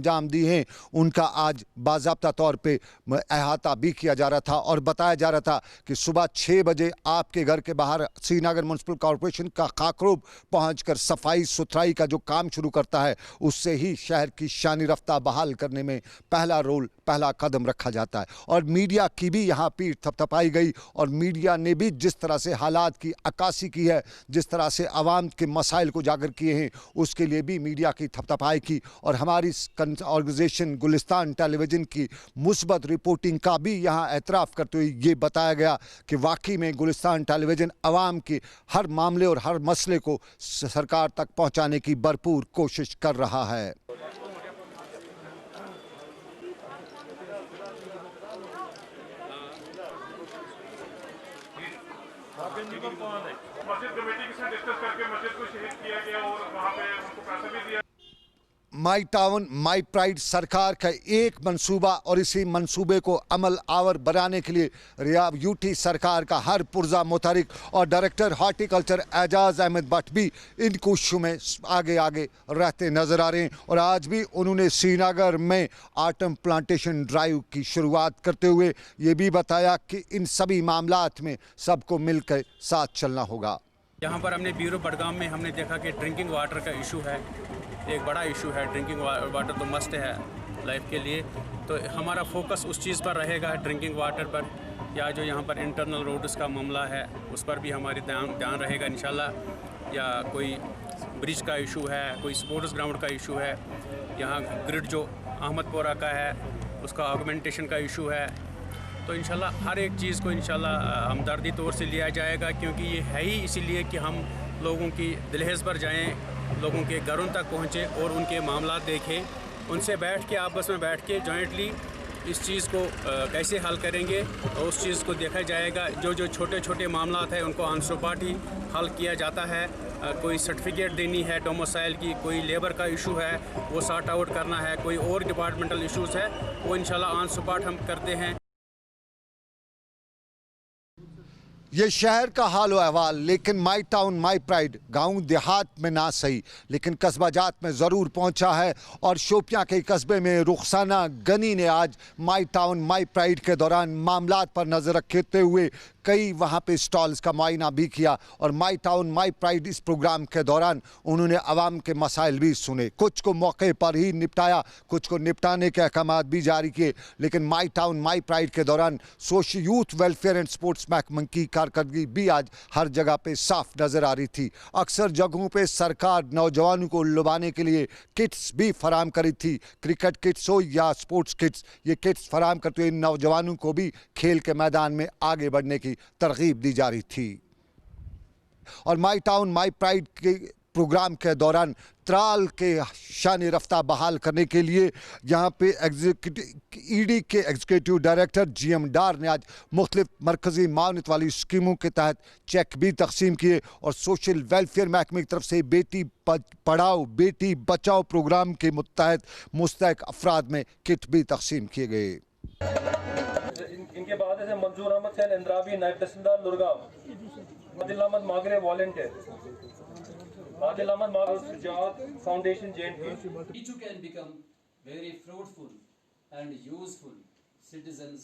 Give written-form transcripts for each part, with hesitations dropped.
अंजाम दी हैं उनका आज बाज़ाब्ता तौर पे अहाता भी किया जा रहा था और बताया जा रहा था कि सुबह 6 बजे आपके घर के बाहर श्रीनगर म्युनिसिपल कॉरपोरेशन का खाकरूब पहुंचकर सफाई सुथराई का जो काम शुरू करता है उससे ही शहर की शानी रफ्ता बहाल करने में पहला कदम रखा जाता है। और मीडिया की भी यहाँ पीठ थपथपाई गई और मीडिया ने भी जिस तरह से हालात की अक्कासी की है, जिस तरह से आवाम के मसाइल को उजागर किए हैं, उसके लिए भी मीडिया की थपथपाई की। और हमारी ऑर्गेनाइजेशन गुलिस्तान टेलीविज़न की मुस्बत रिपोर्टिंग का भी यहाँ एतराफ़ करते हुए ये बताया गया कि वाकई में गुलिस्तान टेलीविज़न आवाम के हर मामले और हर मसले को सरकार तक पहुँचाने की भरपूर कोशिश कर रहा है। मस्जिद कमेटी के साथ डिस्कस करके मस्जिद को शहीद किया गया और वहाँ पे उनको पैसा भी दिया। माई टाउन माई प्राइड सरकार का एक मंसूबा और इसी मंसूबे को अमल आवर बनाने के लिए यूटी सरकार का हर पुर्जा मुतहरिक और डायरेक्टर हार्टिकल्चर एजाज अहमद भट्ट भी इन कोशिशों में आगे रहते नजर आ रहे हैं। और आज भी उन्होंने श्रीनगर में आटम प्लांटेशन ड्राइव की शुरुआत करते हुए ये भी बताया कि इन सभी मामलात में सबको मिलकर साथ चलना होगा। यहाँ पर हमने ब्यूरो बडगाम में हमने देखा कि ड्रिंकिंग वाटर का इशू है, एक बड़ा इशू है। ड्रिंकिंग वाटर तो मस्ट है लाइफ के लिए, तो हमारा फोकस उस चीज़ पर रहेगा, ड्रिंकिंग वाटर पर। या जो यहाँ पर इंटरनल रोड्स का मामला है उस पर भी हमारी ध्यान रहेगा इंशाल्लाह। या कोई ब्रिज का इशू है, कोई स्पोर्ट्स ग्राउंड का इशू है, यहाँ ग्रिड जो अहमदपुरा का है उसका ऑगमेंटेशन का इशू है। तो इंशाल्लाह हर एक चीज़ को इंशाल्लाह हमदर्दी तौर से लिया जाएगा, क्योंकि ये है ही इसीलिए कि हम लोगों की दिलहज़ पर जाएं, लोगों के घरों तक पहुँचें और उनके मामला देखें, उनसे बैठ के आपस में बैठ के जॉइंटली इस चीज़ को कैसे हल करेंगे और उस चीज़ को देखा जाएगा। जो छोटे छोटे मामला हैं उनको ऑन स्पॉट ही हल किया जाता है। कोई सर्टिफिकेट देनी है डोमिसाइल की, कोई लेबर का इशू है वो सॉर्ट आउट करना है, कोई और डिपार्टमेंटल इशूज़ है वो इंशाल्लाह ऑन स्पॉट हम करते हैं। ये शहर का हाल अहवाल, लेकिन माई टाउन माई प्राइड गांव देहात में ना सही लेकिन कस्बा जात में ज़रूर पहुंचा है। और शोपियां के कस्बे में रुखसाना गनी ने आज माई टाउन माई प्राइड के दौरान मामलात पर नज़र रखते हुए कई वहां पे स्टॉल्स का मुआयना भी किया। और माई टाउन माई प्राइड इस प्रोग्राम के दौरान उन्होंने आवाम के मसाइल भी सुने, कुछ को मौके पर ही निपटाया, कुछ को निपटाने के अहकाम भी जारी किए। लेकिन माई टाउन माई प्राइड के दौरान social youth welfare and sports महकमा की कारकर्दगी भी आज हर जगह पे साफ नज़र आ रही थी। अक्सर जगहों पे सरकार नौजवानों को लुभाने के लिए किट्स भी फराम करी थी, क्रिकेट किट्स हो या स्पोर्ट्स किट्स, ये किट्स फराम करते हुए नौजवानों को भी खेल के मैदान में आगे बढ़ने की तरगीब दी जा रही थी। और माई टाउन माई प्राइड के प्रोग्राम के दौरान त्राल के शान रफ्ता बहाल करने के लिए यहाँ पे ईडी के एग्जीक्यूटिव डायरेक्टर GM डार ने आज मुख्तलिफ मरकज़ी मावनत वाली स्कीमों के तहत चेक भी तकसीम किए। और सोशल वेलफेयर महकमे की तरफ से बेटी पढ़ाओ बेटी बचाओ प्रोग्राम के तहत मुस्तहक अफराद में किट भी तकसीम किए गए। इनके बाद है मंजूर Ahmad Sain Indravi naib tehsildar Lurgaon, Adil Ahmad Magre volunteer, Adil Ahmad Magre Sujat foundation JNK। Each can become very fruitful and useful citizens.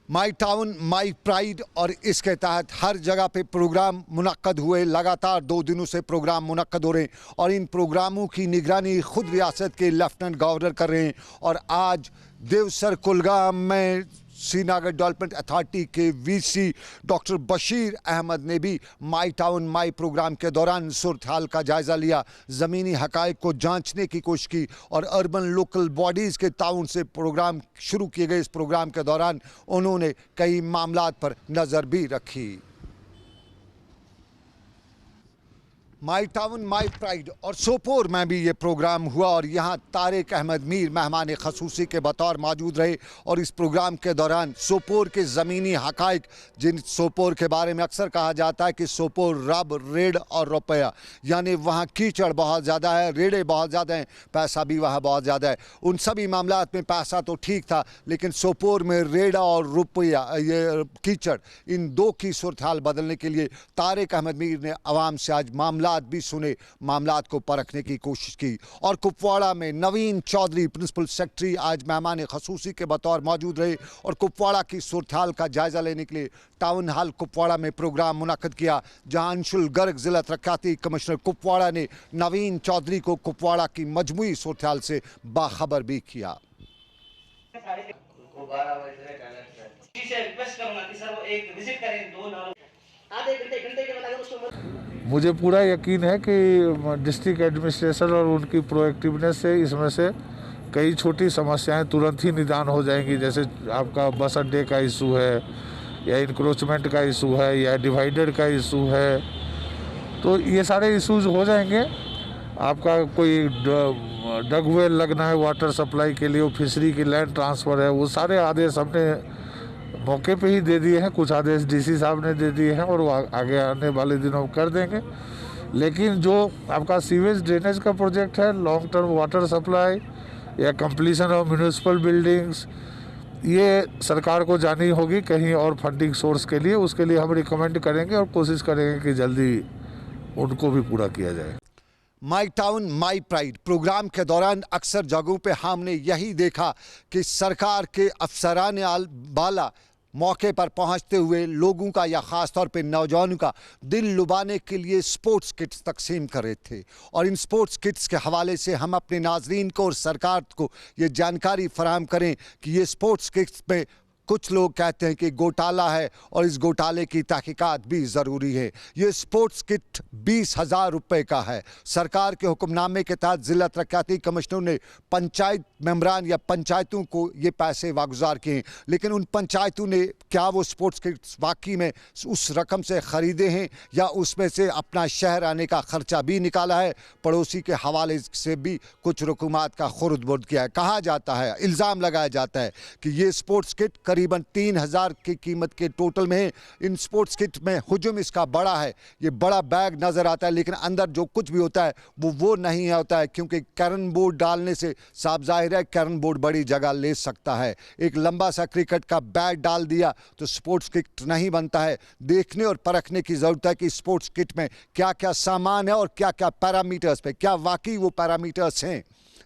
My town my pride और इसके तहत हर जगह पे प्रोग्राम मुनक्कद हुए, लगातार 2 दिनों से प्रोग्राम मुनक्कद हो रहे हैं। और इन प्रोग्रामों की निगरानी खुद रियासत के लेफ्टिनेंट गवर्नर कर रहे हैं। और आज देवसर कुलगाम में श्रीनगर डेवलपमेंट अथॉरिटी के VC डॉक्टर बशीर अहमद ने भी माई टाउन माई प्रोग्राम के दौरान सूरत हाल का जायज़ा लिया, ज़मीनी हक़ाइक़ को जांचने की कोशिश की। और अर्बन लोकल बॉडीज़ के ताउन से प्रोग्राम शुरू किए गए इस प्रोग्राम के दौरान उन्होंने कई मामलात पर नज़र भी रखी। माई टाउन माई प्राइड और सोपोर में भी ये प्रोग्राम हुआ और यहाँ तारिक अहमद मीर मेहमान खसूसी के बतौर मौजूद रहे और इस प्रोग्राम के दौरान सोपोर के ज़मीनी हक़ाइक़, जिन सोपोर के बारे में अक्सर कहा जाता है कि सोपोर रब रेड और रुपया, यानी वहाँ कीचड़ बहुत ज़्यादा है, रेड़े बहुत ज़्यादा हैं, पैसा भी वहाँ बहुत ज़्यादा है। उन सभी मामलात में पैसा तो ठीक था, लेकिन सोपोर में रेड़ा और रुपया, ये कीचड़, इन दो की सूरत हाल बदलने के लिए तारिक अहमद मीर ने आवाम से आज मामलात भी सुने, मामलात को परखने की कोशिश की। और कुपवाड़ा में नवीन चौधरी प्रिंसिपल सेक्रेटरी आज मेहमान खसूसी के बतौर मौजूद रहे और कुपवाड़ा की सूरत हाल का जायजा लेने के लिए टाउन हॉल कुपवाड़ा में प्रोग्राम मुनक्कद किया, जहां अंशुल गर्ग जिला तरक्याती कमिश्नर कुपवाड़ा ने नवीन चौधरी को कुपवाड़ा की मजमूई सूरत हाल से बाखबर भी किया। रिक्वेस्ट करूंगा कि सर वो एक विजिट करें, 2 आधे घंटे के बाद अगर उसको। मुझे पूरा यकीन है कि डिस्ट्रिक्ट एडमिनिस्ट्रेशन और उनकी प्रोएक्टिवनेस से इसमें से कई छोटी समस्याएं तुरंत ही निदान हो जाएंगी। जैसे आपका बस अड्डे का इशू है, या इंक्रोचमेंट का इशू है, या डिवाइडर का इशू है, तो ये सारे इशूज़ हो जाएंगे। आपका कोई डगवेल लगना है वाटर सप्लाई के लिए, वो फिशरी की लैंड ट्रांसफ़र है, वो सारे आदेश हमने मौके पे ही दे दिए हैं, कुछ आदेश डीसी साहब ने दे दिए हैं और वो आगे आने वाले दिनों कर देंगे। लेकिन जो आपका सीवेज ड्रेनेज का प्रोजेक्ट है, लॉन्ग टर्म वाटर सप्लाई या कंप्लीशन ऑफ म्यूनिसिपल बिल्डिंग्स, ये सरकार को जानी होगी कहीं और फंडिंग सोर्स के लिए। उसके लिए हम रिकमेंड करेंगे और कोशिश करेंगे कि जल्दी उनको भी पूरा किया जाए। My town my pride program के दौरान अक्सर जगहों पे हमने यही देखा कि सरकार के अफसरान बाला मौके पर पहुंचते हुए लोगों का या ख़ास तौर पे नौजवानों का दिल लुभाने के लिए स्पोर्ट्स किट्स तकसीम कर रहे थे। और इन स्पोर्ट्स किट्स के हवाले से हम अपने नाजरीन को और सरकार को ये जानकारी फराहम करें कि ये स्पोर्ट्स किट्स में कुछ लोग कहते हैं कि घोटाला है और इस घोटाले की तहकीकात भी ज़रूरी है। ये स्पोर्ट्स किट 20,000 रुपये का है। सरकार के हुक्मनामे के तहत ज़िला तरक्याती कमिश्नर ने पंचायत मेंबरान या पंचायतों को ये पैसे वागुजार किए, लेकिन उन पंचायतों ने क्या वो स्पोर्ट्स किट्स वाकई में उस रकम से ख़रीदे हैं या उसमें से अपना शहर आने का ख़र्चा भी निकाला है। पड़ोसी के हवाले से भी कुछ रकूमात का खुर्द-बुर्द किया है। कहा जाता है, इल्ज़ाम लगाया जाता है कि ये स्पोर्ट्स किट करीबन 3,000 की कीमत के टोटल में है। इन स्पोर्ट्स किट में हुजूम इसका बड़ा है, ये बड़ा बैग नज़र आता है, लेकिन अंदर जो कुछ भी होता है वो नहीं होता है, क्योंकि कैरम बोर्ड डालने से साफ जाहिर है कैरम बोर्ड बड़ी जगह ले सकता है। एक लंबा सा क्रिकेट का बैट डाल दिया तो स्पोर्ट्स किट नहीं बनता है। देखने और परखने की ज़रूरत है कि स्पोर्ट्स किट में क्या क्या सामान है और क्या क्या पैरामीटर्स पे, क्या वाकई वो पैरामीटर्स हैं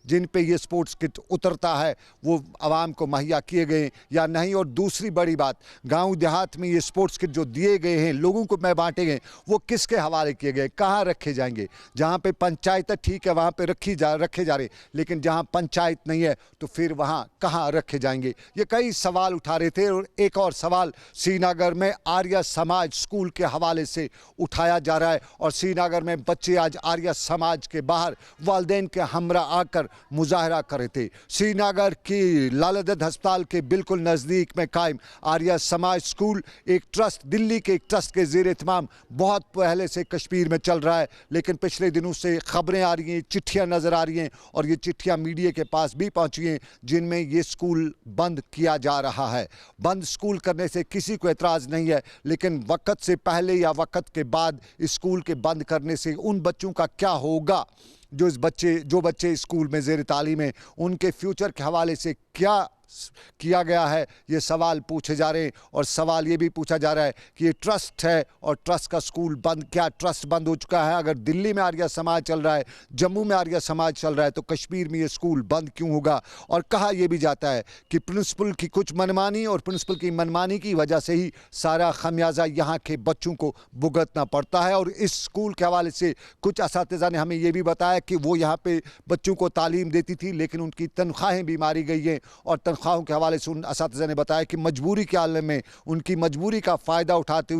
जिन पे ये स्पोर्ट्स किट उतरता है, वो आवाम को मुहैया किए गए या नहीं। और दूसरी बड़ी बात, गांव देहात में ये स्पोर्ट्स किट जो दिए गए हैं, लोगों को में बांटे गए, वो किसके हवाले किए गए, कहाँ रखे जाएंगे। जहाँ पे पंचायत है ठीक है, वहाँ पे रखे जा रहे, लेकिन जहाँ पंचायत नहीं है तो फिर वहाँ कहाँ रखे जाएंगे। ये कई सवाल उठा रहे थे। और एक और सवाल श्रीनगर में आर्य समाज स्कूल के हवाले से उठाया जा रहा है और श्रीनगर में बच्चे आज आर्य समाज के बाहर वालिदैन के हमरा आकर मुजाहरा कर रहे थे। श्रीनगर की लालदद अस्पताल के बिल्कुल नज़दीक में कायम आर्य समाज स्कूल एक ट्रस्ट, दिल्ली के एक ट्रस्ट के ज़ेर इत्माम बहुत पहले से कश्मीर में चल रहा है, लेकिन पिछले दिनों से खबरें आ रही हैं, चिट्ठियाँ नज़र आ रही हैं और ये चिट्ठियाँ मीडिया के पास भी पहुँची हैं, जिनमें ये स्कूल बंद किया जा रहा है। बंद स्कूल करने से किसी को एतराज़ नहीं है, लेकिन वक्त से पहले या वक्त के बाद स्कूल के बंद करने से उन बच्चों का क्या होगा जो बच्चे स्कूल में ज़ेर तालीम हैं, उनके फ्यूचर के हवाले से क्या किया गया है, ये सवाल पूछे जा रहे हैं। और सवाल ये भी पूछा जा रहा है कि ये ट्रस्ट है और ट्रस्ट का स्कूल बंद, क्या ट्रस्ट बंद हो चुका है? अगर दिल्ली में आर्य समाज चल रहा है, जम्मू में आर्य समाज चल रहा है, तो कश्मीर में ये स्कूल बंद क्यों होगा? और कहा यह भी जाता है कि प्रिंसिपल की कुछ मनमानी और प्रिंसिपल की मनमानी की वजह से ही सारा खमियाजा यहाँ के बच्चों को भुगतना पड़ता है। और इस स्कूल के हवाले से कुछ असातिज़ा ने हमें ये भी बताया कि वो यहाँ पे बच्चों को तालीम देती थी, लेकिन उनकी तनख्वाहें भी मारी गई हैं। और तनख्वाहों के हवाले से उन असातिज़ा ने बताया कि मजबूरी के आलम में उनकी मजबूरी का फ़ायदा उठाते हुए